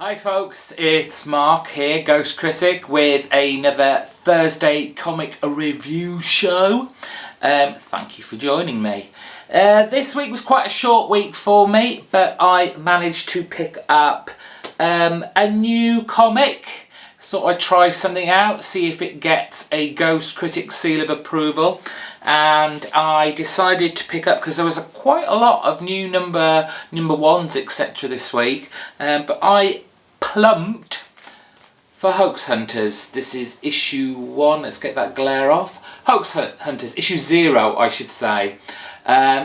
Hi folks, it's Mark here, Ghost Critic, with another Thursday comic review show. Thank you for joining me. This week was quite a short week for me, but I managed to pick up a new comic. Thought I'd try something out, see if it gets a Ghost Critic seal of approval. And I decided to pick up, because there was quite a lot of new number ones etc. this week, but I plumped for Hoax Hunters. This is issue 1. Let's get that glare off. Hoax Hunters, issue 0 I should say,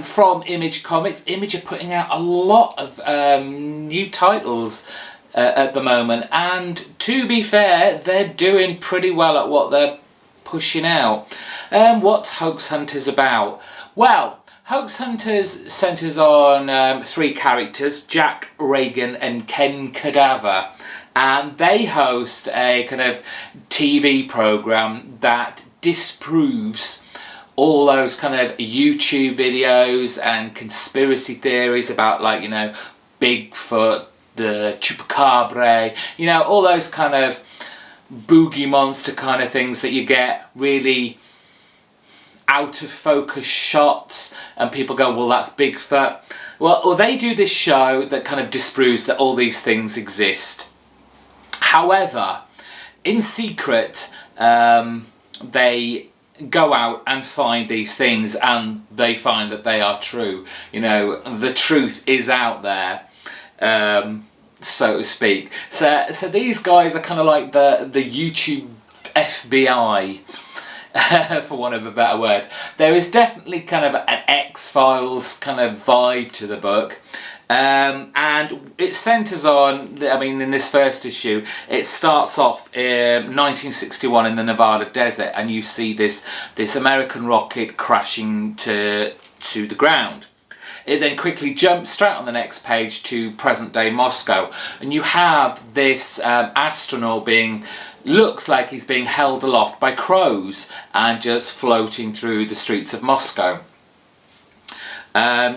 from Image Comics. Image are putting out a lot of new titles at the moment, and to be fair, they're doing pretty well at what they're pushing out. What's Hoax Hunters about? Well, Hoax Hunters centres on 3 characters, Jack, Reagan and Ken Cadaver, and they host a kind of TV programme that disproves all those kind of YouTube videos and conspiracy theories about, like, you know, Bigfoot, the Chupacabra, you know, all those kind of boogie monster kind of things that you get really out of focus shots and people go, well, that's Bigfoot. Well, they do this show that kind of disproves that all these things exist. However, in secret, they go out and find these things, and they find that they are true. You know, the truth is out there, so to speak. So these guys are kind of like the YouTube FBI, for want of a better word. There is definitely kind of an X-Files kind of vibe to the book. And it centres on, I mean, in this first issue, it starts off in 1961 in the Nevada desert, and you see this American rocket crashing to the ground. It then quickly jumps straight on the next page to present-day Moscow, and you have this astronaut looks like he's being held aloft by crows and just floating through the streets of Moscow.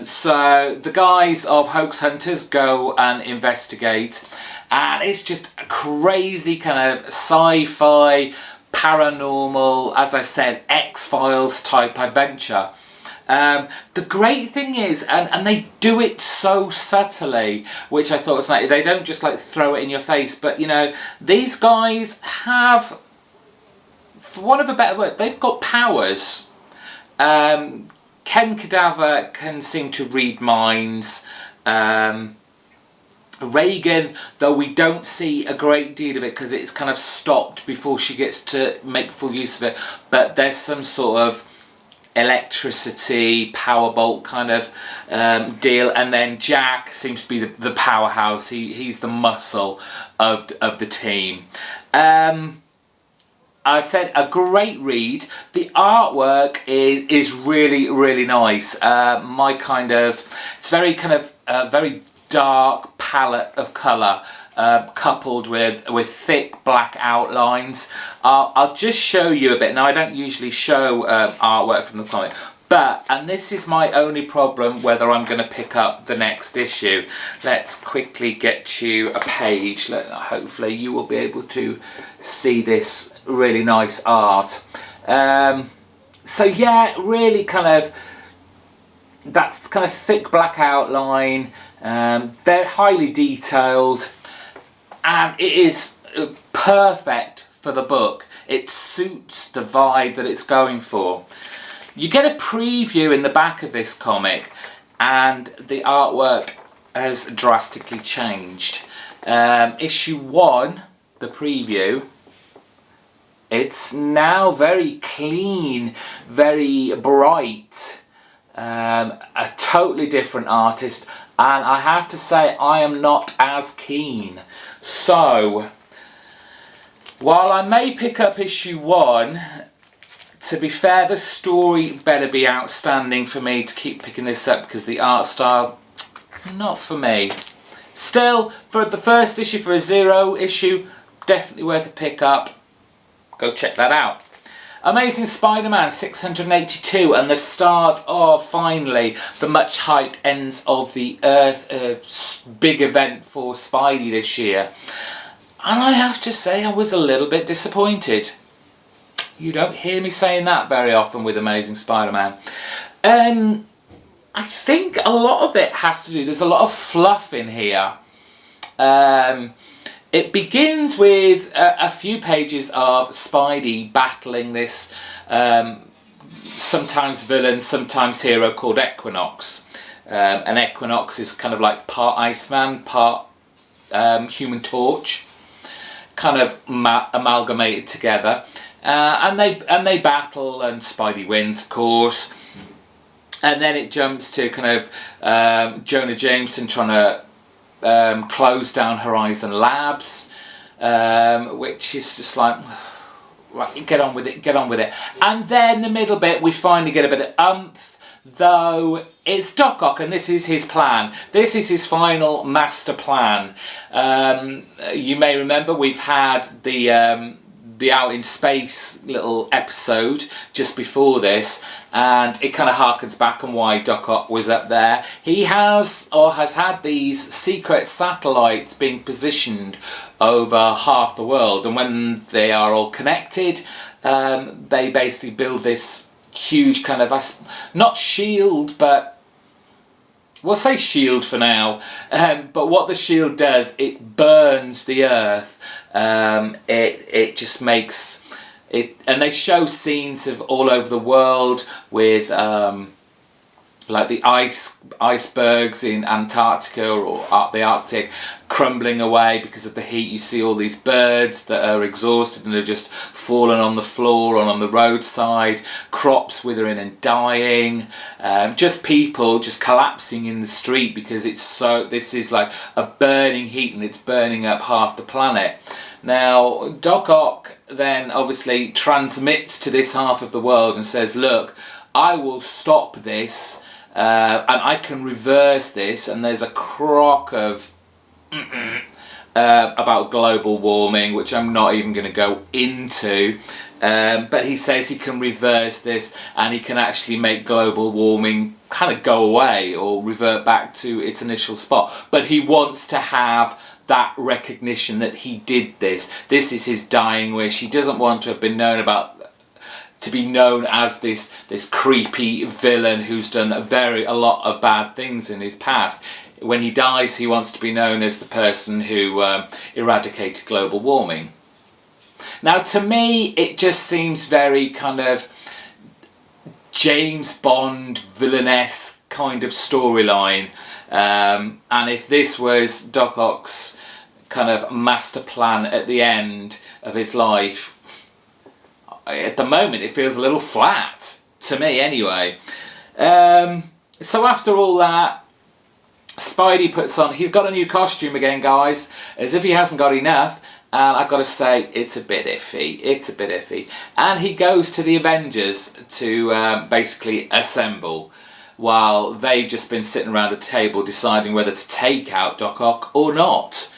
So the guys of Hoax Hunters go and investigate, and it's just a crazy kind of sci-fi, paranormal, as I said, X-Files type adventure. The great thing is, and they do it so subtly, which I thought was nice. They don't just like throw it in your face, but you know, these guys have, for want of a better word, they've got powers. Ken Cadaver can seem to read minds. Reagan, though we don't see a great deal of it because it's kind of stopped before she gets to make full use of it, but there's some sort of electricity, power bolt kind of deal. And then Jack seems to be the powerhouse. He's the muscle of the team. I said a great read. The artwork is really nice. It's very kind of very dark palette of colour, coupled with thick black outlines. I'll just show you a bit. Now, I don't usually show artwork from the comic, and this is my only problem whether I'm going to pick up the next issue. Let's quickly get you a page. Hopefully you will be able to see this really nice art. So yeah, really kind of that kind of thick black outline. They're highly detailed, and it is perfect for the book. It suits the vibe that it's going for. You get a preview in the back of this comic, and the artwork has drastically changed. Issue 1, the preview, it's now very clean, very bright, a totally different artist, and I have to say I am not as keen. So, while I may pick up issue 1, to be fair, the story better be outstanding for me to keep picking this up, because the art style, not for me. Still, for the first issue, for a 0 issue, definitely worth a pick up. Go check that out. Amazing Spider-Man 682 and the start of, finally, the much hyped Ends of the Earth big event for Spidey this year. And I have to say I was a little bit disappointed. You don't hear me saying that very often with Amazing Spider-Man. I think a lot of it has to do, there's a lot of fluff in here. It begins with a few pages of Spidey battling this sometimes villain, sometimes hero called Equinox. And Equinox is kind of like part Iceman, part Human Torch, kind of amalgamated together. And they battle, and Spidey wins, of course. And then it jumps to kind of Jonah Jameson trying to close down Horizon Labs, which is just like, right, get on with it, get on with it. And then the middle bit, we finally get a bit of oomph, though it's Doc Ock, and this is his plan. This is his final master plan. You may remember we've had the Out in Space little episode just before this, and it kind of harkens back on why Doc Ock was up there. He has had these secret satellites being positioned over half the world, and when they are all connected, they basically build this huge kind of, not shield, but we'll say shield for now. But what the shield does, it burns the Earth. It just makes it, and they show scenes of all over the world with like the icebergs in Antarctica or the Arctic crumbling away because of the heat. You see all these birds that are exhausted and are just fallen on the floor or on the roadside, crops withering and dying, just people just collapsing in the street because it's so, this is like a burning heat and it's burning up half the planet. Now Doc Ock then obviously transmits to this half of the world and says, look, I will stop this, and I can reverse this, and there's a crock of about global warming, which I'm not even going to go into, but he says he can reverse this and he can actually make global warming kind of go away or revert back to its initial spot, but he wants to have that recognition that he did this. This is his dying wish. He doesn't want to have been known to be known as this creepy villain who's done a lot of bad things in his past. When he dies, he wants to be known as the person who eradicated global warming. Now, to me, it just seems very kind of James Bond villain-esque kind of storyline. And if this was Doc Ock's kind of master plan at the end of his life, at the moment it feels a little flat, to me anyway. So after all that, Spidey puts on, he's got a new costume again, guys, as if he hasn't got enough, and I've got to say, it's a bit iffy, it's a bit iffy. And he goes to the Avengers to basically assemble, while they've just been sitting around a table deciding whether to take out Doc Ock or not.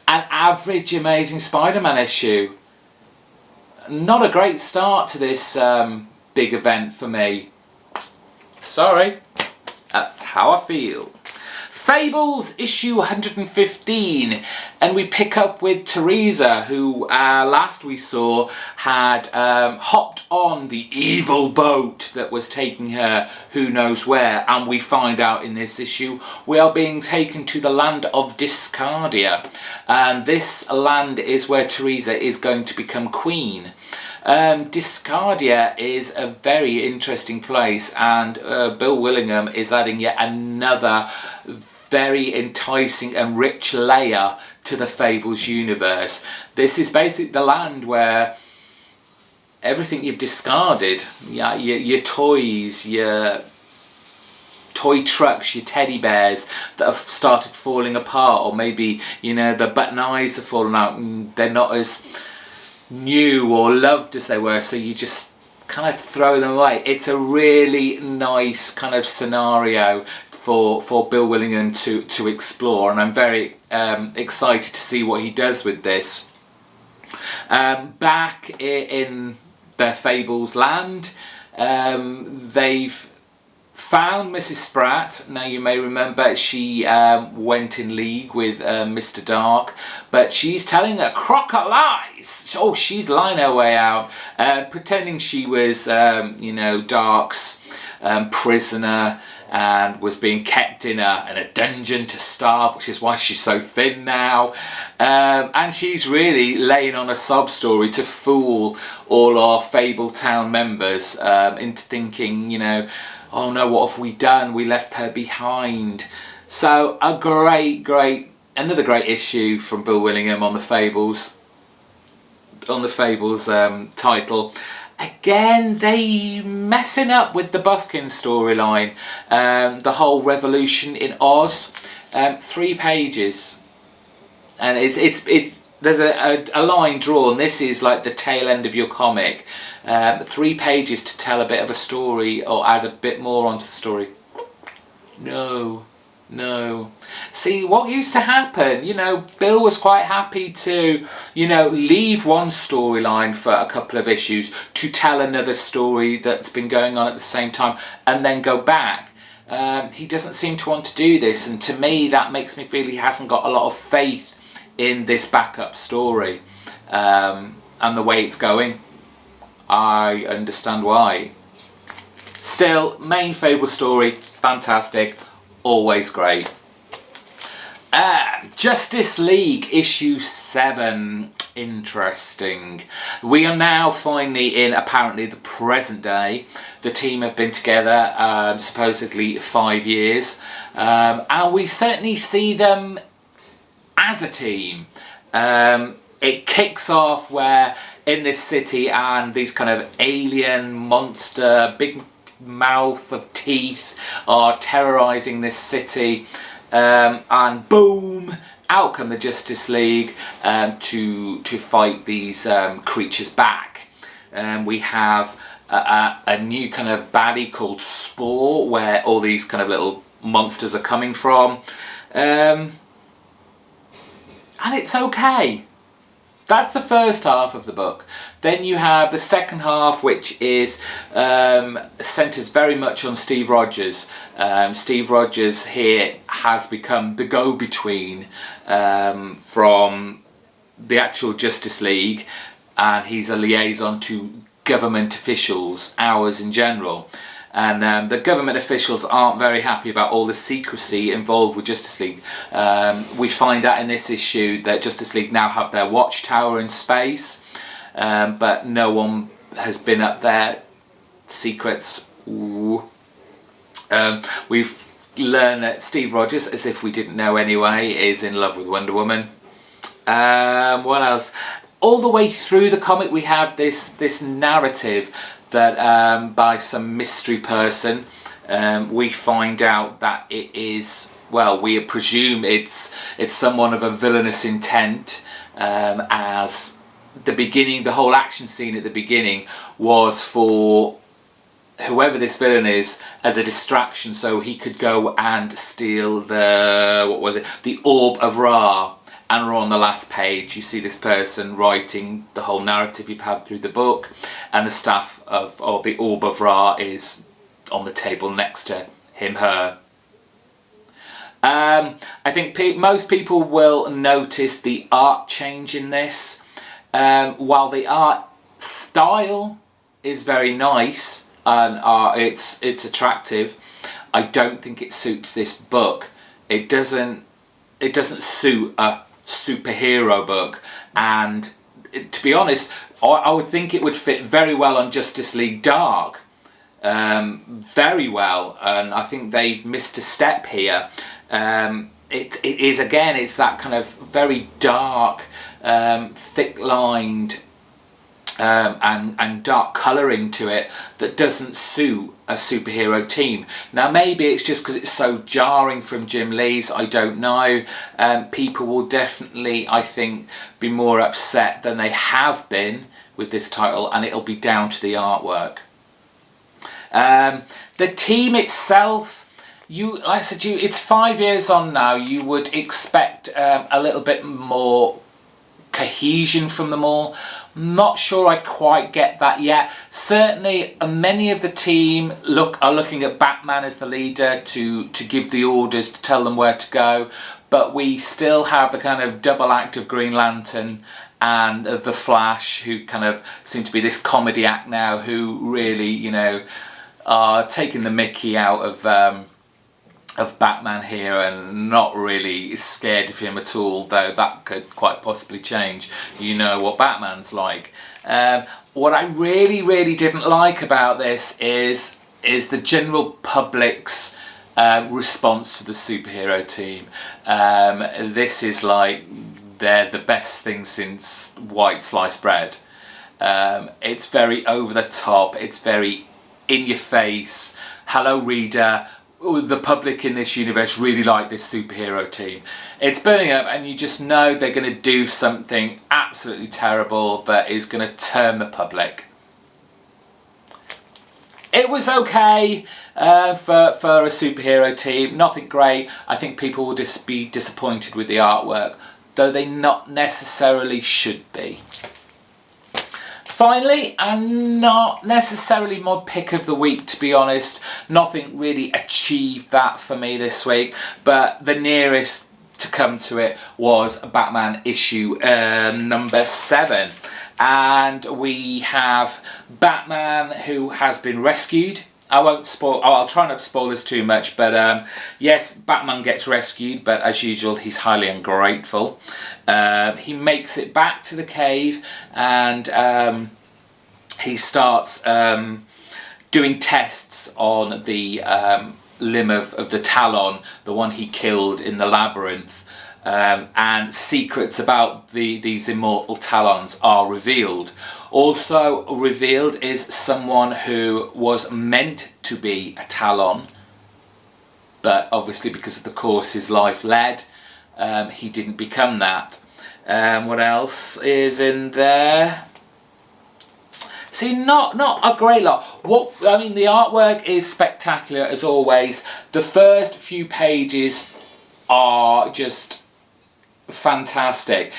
An average Amazing Spider-Man issue. Not a great start to this big event for me. Sorry, that's how I feel. Fables issue 115, and we pick up with Teresa, who last we saw had hopped on the evil boat that was taking her who knows where, and we find out in this issue we are being taken to the land of Discardia, and this land is where Teresa is going to become queen. Discardia is a very interesting place, and Bill Willingham is adding yet another very enticing and rich layer to the Fables universe. This is basically the land where everything you've discarded, your toys, your toy trucks, your teddy bears that have started falling apart, or maybe, you know, the button eyes have fallen out and they're not as new or loved as they were, so you just kind of throw them away. It's a really nice kind of scenario for Bill Willingham to explore, and I'm very excited to see what he does with this. Back in their Fables land, they've found Mrs. Spratt. Now you may remember she went in league with Mr. Dark, but she's telling a crock of lies. Oh, she's lying her way out, pretending she was, you know, Dark's prisoner and was being kept in a dungeon to starve, which is why she's so thin now. And she's really laying on a sob story to fool all our Fable Town members into thinking, you know, oh no, what have we done? We left her behind. So another great issue from Bill Willingham on the Fables title. Again, they messing up with the Buffkin storyline. The whole revolution in Oz. 3 pages, and it's there's a line drawn. This is like the tail end of your comic. 3 pages to tell a bit of a story or add a bit more onto the story. No. See, what used to happen, you know, Bill was quite happy to, you know, leave one storyline for a couple of issues to tell another story that's been going on at the same time and then go back. He doesn't seem to want to do this, and to me that makes me feel he hasn't got a lot of faith in this backup story and the way it's going. I understand why. Still, main Fable story, fantastic, always great. Justice League issue 7, interesting. We are now finally in apparently the present day. The team have been together supposedly 5 years, and we certainly see them as a team. It kicks off where in this city, and these kind of alien monster, big mouth of teeth are terrorizing this city, and boom, out come the Justice League to fight these creatures back. We have a new kind of baddie called Spore, where all these kind of little monsters are coming from, and it's okay. That's the first half of the book. Then you have the second half, which is centres very much on Steve Rogers. Steve Rogers here has become the go-between from the actual Justice League, and he's a liaison to government officials, ours in general. And the government officials aren't very happy about all the secrecy involved with Justice League. We find out in this issue that Justice League now have their watchtower in space, but no one has been up there. Secrets. Ooh. We've learned that Steve Rogers, as if we didn't know anyway, is in love with Wonder Woman. What else? All the way through the comic we have this narrative that by some mystery person we find out that it is, well, we presume it's someone of a villainous intent, as the beginning, the whole action scene at the beginning was for whoever this villain is as a distraction so he could go and steal the Orb of Ra. And we're on the last page. You see this person writing the whole narrative you've had through the book, and the staff of the Orb of Ra is on the table next to him, her. I think most people will notice the art change in this. While the art style is very nice and it's attractive, I don't think it suits this book. It doesn't suit a superhero book, and to be honest, I would think it would fit very well on Justice League Dark, very well, and I think they've missed a step here. It is, again, it's that kind of very dark, thick lined and dark colouring to it that doesn't suit a superhero team. Now maybe it's just because it's so jarring from Jim Lee's, I don't know. People will definitely, I think, be more upset than they have been with this title, and it'll be down to the artwork. The team itself, like I said, it's 5 years on now. You would expect a little bit more cohesion from them all. Not sure I quite get that yet. Certainly many of the team are looking at Batman as the leader to give the orders, to tell them where to go, but we still have the kind of double act of Green Lantern and the Flash, who kind of seem to be this comedy act now, who really, you know, are taking the mickey out of Batman here and not really scared of him at all, though that could quite possibly change. You know what Batman's like. What I really didn't like about this is the general public's response to the superhero team. This is like they're the best thing since white sliced bread. It's very over the top, it's very in your face. Hello reader, the public in this universe really like this superhero team. It's burning up and you just know they're going to do something absolutely terrible that is going to turn the public. It was okay for a superhero team, nothing great. I think people will just be disappointed with the artwork, though they not necessarily should be. Finally, and not necessarily my pick of the week, to be honest. Nothing really achieved that for me this week, but the nearest to come to it was Batman issue number 7. And we have Batman who has been rescued. I won't spoil, I'll try not to spoil this too much, but yes, Batman gets rescued, but as usual he's highly ungrateful. He makes it back to the cave and he starts doing tests on the limb of the Talon, the one he killed in the labyrinth, and secrets about these immortal Talons are revealed. Also revealed is someone who was meant to be a Talon, but obviously because of the course his life led, he didn't become that. What else is in there? See, not a great lot. I mean, the artwork is spectacular as always. The first few pages are just fantastic.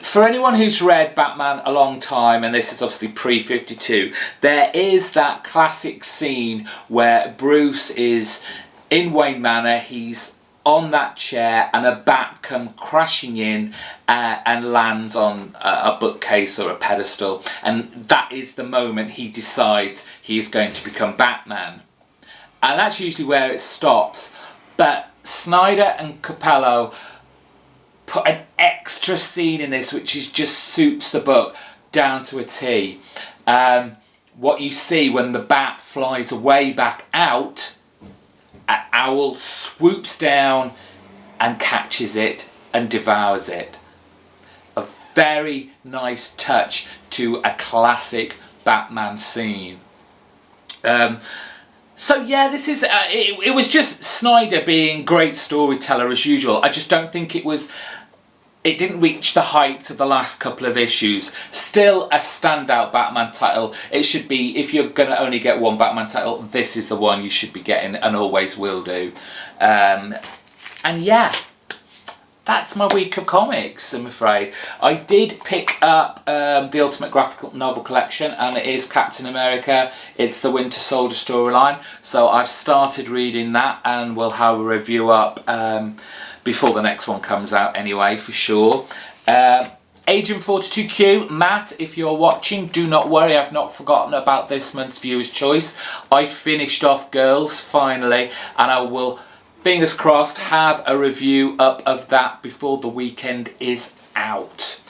For anyone who's read Batman a long time, and this is obviously pre-52, there is that classic scene where Bruce is in Wayne Manor, he's on that chair and a bat come crashing in and lands on a bookcase or a pedestal, and that is the moment he decides he is going to become Batman. And that's usually where it stops, but Snyder and Capello put an extra scene in this which just suits the book down to a T. What you see when the bat flies away back out, an owl swoops down and catches it and devours it. A very nice touch to a classic Batman scene. So yeah, this is it was just Snyder being great storyteller as usual. I just don't think it didn't reach the heights of the last couple of issues. Still a standout Batman title. It should be, if you're going to only get one Batman title, this is the one you should be getting and always will do. And yeah, that's my week of comics, I'm afraid. I did pick up the Ultimate Graphic Novel Collection, and it is Captain America. It's the Winter Soldier storyline. So I've started reading that, and we'll have a review up before the next one comes out anyway, for sure. Agent 42Q, Matt, if you're watching, do not worry, I've not forgotten about this month's Viewer's Choice. I finished off Girls, finally, and I will, fingers crossed, have a review up of that before the weekend is out.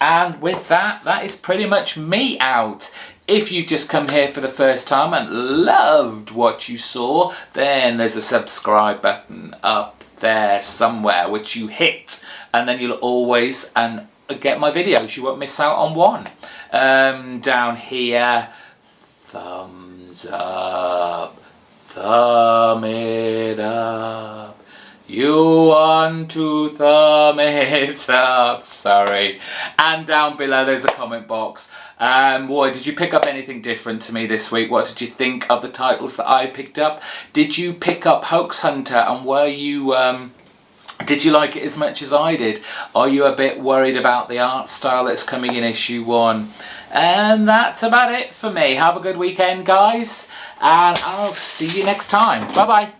And with that, that is pretty much me out. If you've just come here for the first time and loved what you saw, then there's a subscribe button up there somewhere which you hit, and then you'll always get my videos. You won't miss out on one. Down here, thumbs up, thumb it up. You want to thumb it up, sorry. And down below there's a comment box. What, did you pick up anything different to me this week? What did you think of the titles that I picked up? Did you pick up Hoax Hunter, and were you Did you like it as much as I did? Are you a bit worried about the art style that's coming in issue 1? And that's about it for me. Have a good weekend, guys, and I'll see you next time. Bye bye.